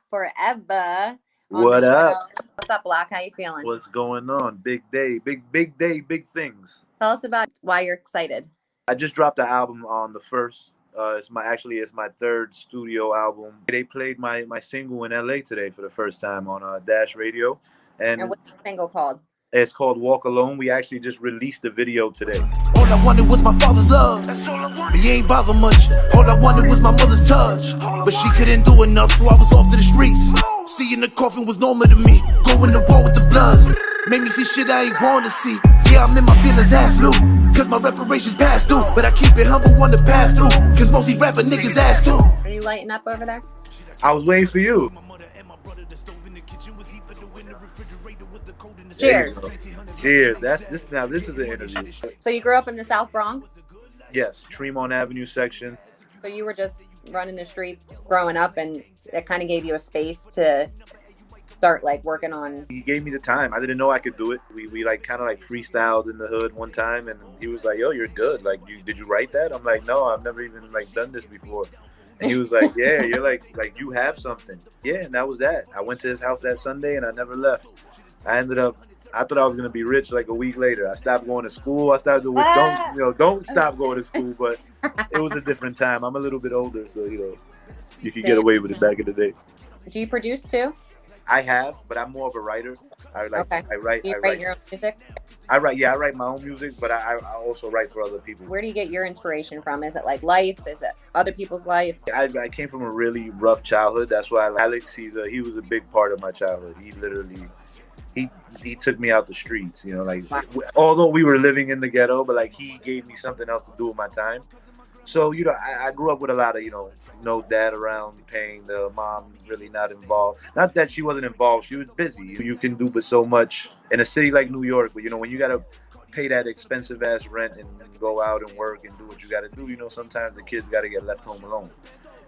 forever. What up? What's up, Block? How you feeling? What's going on? Big day, big day, big things. Tell us about why you're excited. I just dropped the album on the 1st. It's my third studio album. They played my single in LA today for the first time on Dash Radio, And what's the single called? It's called Walk Alone. We actually just released the video today. All I wanted was my father's love. He ain't bother much. All I wanted was my mother's touch. But she couldn't do enough, so I was off to the streets. Seeing the coffin was normal to me. Going to war with the Bloods made me see shit I ain't want to see. Yeah, I'm in my feelings ass loop, cause my reparations passed through. But I keep it humble, want to pass through, cause most these rapper niggas ass too. Are you lighting up over there? I was waiting for you. Cheers. Cheers. This is an interview. So you grew up in the South Bronx? Yes, Tremont Avenue section. So you were just running the streets growing up, and it kind of gave you a space to start like working on. He gave me the time. I didn't know I could do it. We like kind of like freestyled in the hood one time, and he was like, "Yo, you're good. Like, did you write that?" I'm like, "No, I've never even like done this before." And he was like, "Yeah, you're like you have something." Yeah, and that was that. I went to his house that Sunday, and I never left. I thought I was gonna be rich like a week later. I stopped going to school. I started to don't stop going to school. But it was a different time. I'm a little bit older, so you could get away with it back in the day. Do you produce too? I have, but I'm more of a writer. I write. Do you write your own music? I write my own music, but I also write for other people. Where do you get your inspiration from? Is it like life? Is it other people's life? I came from a really rough childhood. That's why Alex, he was a big part of my childhood. He literally, he took me out the streets, although we were living in the ghetto, but like he gave me something else to do with my time. So, I grew up with a lot of, no dad around paying, the mom really not involved. Not that she wasn't involved. She was busy. You can do but so much in a city like New York, but, when you got to pay that expensive ass rent and go out and work and do what you got to do, sometimes the kids got to get left home alone.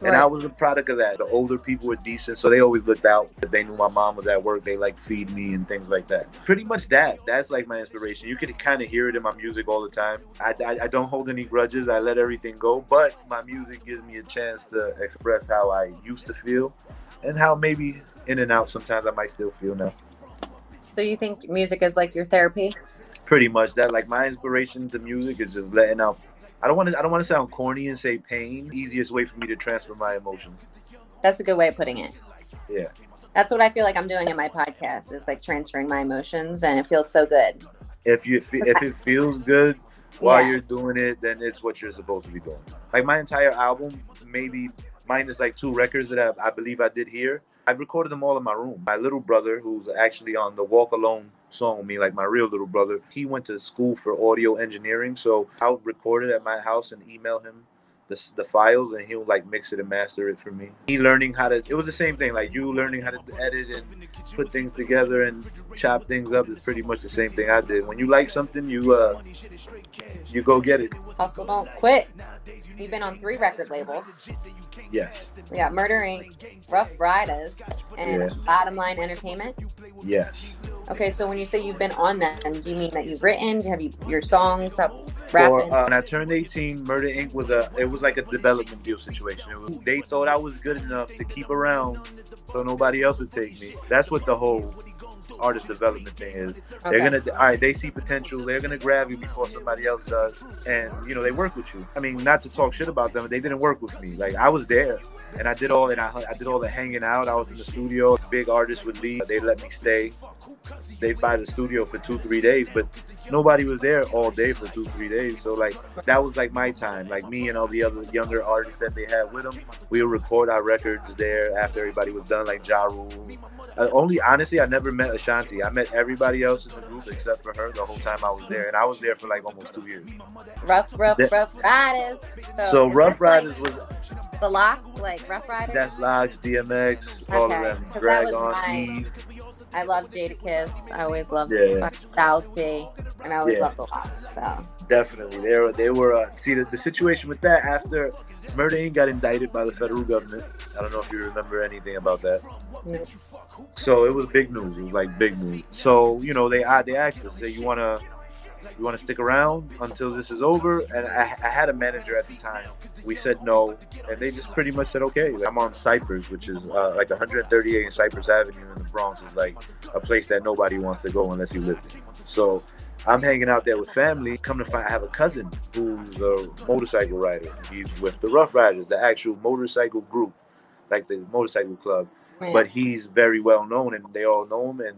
And I was a product of that. The older people were decent, so they always looked out. If they knew my mom was at work, they feed me and things like that. Pretty much that. That's like my inspiration. You can kind of hear it in my music all the time. I don't hold any grudges. I let everything go. But my music gives me a chance to express how I used to feel and how maybe in and out sometimes I might still feel now. So you think music is like your therapy? Pretty much that. Like my inspiration to music is just letting out. I don't want to sound corny and say pain. Easiest way for me to transfer my emotions. That's a good way of putting it. Yeah. That's what I feel like I'm doing in my podcast. Is like transferring my emotions, and it feels so good. If it feels good while you're doing it, then it's what you're supposed to be doing. Like my entire album, maybe minus like 2 records that I believe I did here. I've recorded them all in my room. My little brother, who's actually on the Walk Alone song with me, like my real little brother, he went to school for audio engineering. So I would record it at my house and email him the files, and he'll like mix it and master it for me. He learning how to, it was the same thing, like you learning how to edit and put things together and chop things up is pretty much the same thing I did. When you like something, you go get it. Hustle, don't quit. You've been on 3 record labels. Yes. We got Murder Inc., Ruff Ryders, and Bottom Line Entertainment. Yes. Okay, so when you say you've been on them, do you mean that you've written? Have you your songs up rapping? When I turned 18, Murder Inc. was like a development deal situation. They thought I was good enough to keep around, so nobody else would take me. That's what the whole artist development thing is. Okay. They see potential. They're gonna grab you before somebody else does, and they work with you. I mean, not to talk shit about them, they didn't work with me. Like I was there. And I did all the hanging out. I was in the studio. Big artists would leave. They let me stay. They'd buy the studio for 2-3 days, but nobody was there all day for 2-3 days. So like that was like my time. Like me and all the other younger artists that they had with them, we would record our records there after everybody was done. Like Ja Rule. Honestly, I never met Ashanti. I met everybody else in the group except for her the whole time I was there, and I was there for like almost 2 years. Ruff Ryders. So Ruff Ryders was the Locks, like Ruff Ryders. That's Locks, DMX, all of them. Drag On, Eve. I love Jadakiss. I always loved Styles P, and I always loved the Locks. So definitely, they were. See the situation with that after Murder Inc. got indicted by the federal government. I don't know if you remember anything about that. Yeah. So it was big news. It was like big news. So they asked us, say, you wanna You want to stick around until this is over? And I had a manager at the time. We said no, and they just pretty much said, okay. I'm on Cypress, which is like 138 in Cypress Avenue in the Bronx. Is like a place that nobody wants to go unless you live there. So I'm hanging out there with family. Come to find, I have a cousin who's a motorcycle rider. He's with the Ruff Ryders, the actual motorcycle group, like the motorcycle club. Right. But he's very well known, and they all know him. And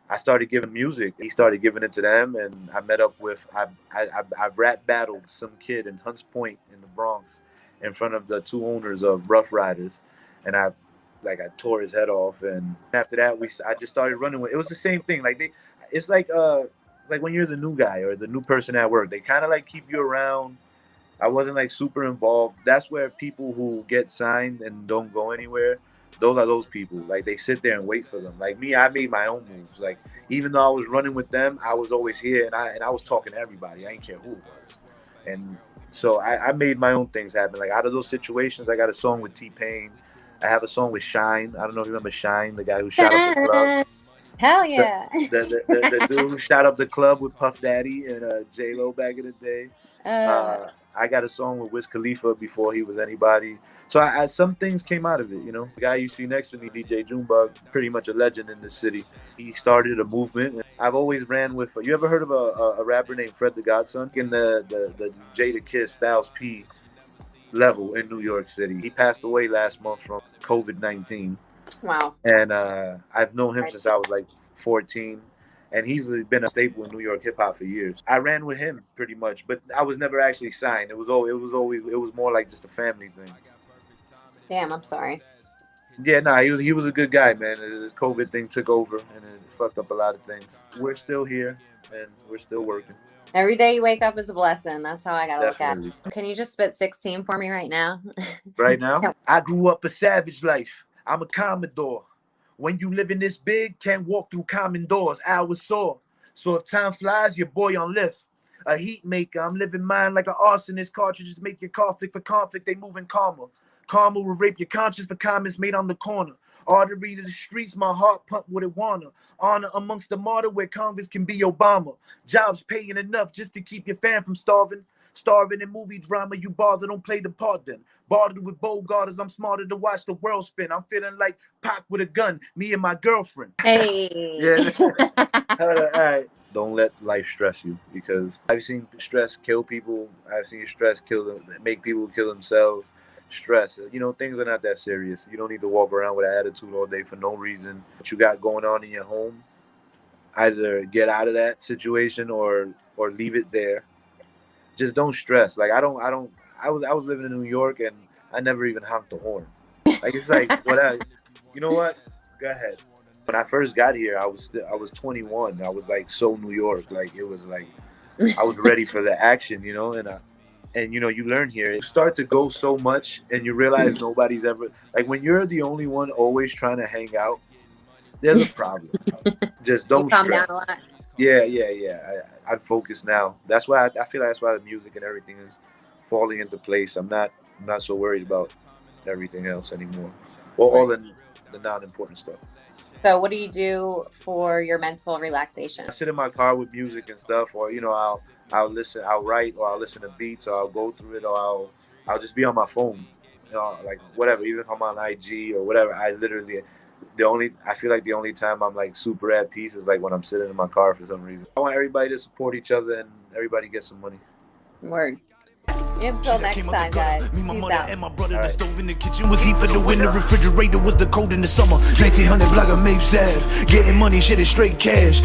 I started giving music. He started giving it to them, and I met up with. I rap battled some kid in Hunts Point in the Bronx, in front of the two owners of Ruff Ryders, and I tore his head off. And after that, I just started running with. It was the same thing. Like it's like when you're the new guy or the new person at work, they kind of like keep you around. I wasn't like super involved. That's where people who get signed and don't go anywhere, those are those people. Like they sit there and wait for them. Like me, I made my own moves. Like even though I was running with them, I was always here and I was talking to everybody. I didn't care who it was. And so I made my own things happen. Like out of those situations, I got a song with T-Pain. I have a song with Shine. I don't know if you remember Shine, the guy who shot up the club. Hell yeah. The dude who shot up the club with Puff Daddy and J-Lo back in the day. I got a song with Wiz Khalifa before he was anybody. So some things came out of it, you know. The guy you see next to me, DJ Junebug, pretty much a legend in this city. He started a movement. I've always ran with, you ever heard of a rapper named Fred the Godson? In the Jada Kiss, Styles P level in New York City. He passed away last month from COVID-19. Wow. And I've known him since I was like 14. And he's been a staple in New York hip hop for years. I ran with him pretty much, but I was never actually signed. It was more like just a family thing. Damn, I'm sorry. Yeah, nah, he was a good guy, man. This COVID thing took over and it fucked up a lot of things. We're still here and we're still working. Every day you wake up is a blessing. That's how I gotta look at it. Can you just spit 16 for me right now? Right now? I grew up a savage life. I'm a Commodore. When you living this big, can't walk through common doors. I was sore. So if time flies, your boy on lift. A heat maker, I'm living mine like an arsonist. Cartridges make your conflict for conflict, they moving calmer. Karma will rape your conscience for comments made on the corner. Artery to the streets, my heart pump what it wanna. Honor amongst the martyr where Congress can be Obama. Jobs paying enough just to keep your fan from starving. Starving in movie drama, you bother, don't play the part then. Bartered with Bogart as I'm smarter to watch the world spin. I'm feeling like Pac with a gun, me and my girlfriend. Hey. Yeah. All right. Don't let life stress you, because I've seen stress kill people. I've seen stress make people kill themselves. Stress, you know, things are not that serious. You don't need to walk around with an attitude all day for no reason. What you got going on in your home, either get out of that situation or leave it there. Just don't stress. Like I was living in New York and I never even honked the horn. Like it's like you know what? Go ahead. When I first got here, I was 21. I was like so New York. Like it was like I was ready for the action, you know, and you know, you learn here. You start to go so much and you realize nobody's ever like when you're the only one always trying to hang out, there's a problem. Just don't calm stress. down a lot. Yeah. I'm focused now. That's why I feel like that's why the music and everything is falling into place. I'm not so worried about everything else anymore. Or all the non-important stuff. So what do you do for your mental relaxation? I sit in my car with music and stuff, or you know, I'll write, or I'll listen to beats, or I'll go through it, or I'll just be on my phone, you know, like whatever. Even if I'm on IG or whatever, I feel like the only time I'm like super at peace is like when I'm sitting in my car for some reason. I want everybody to support each other and everybody get some money. Word. Until next time, guys. Me, my Peace mother, out. and my brother. The stove in the kitchen was heat for the winter. Refrigerator was the cold in the summer. 1900 block of MAZIVS. Getting money, shit is straight cash.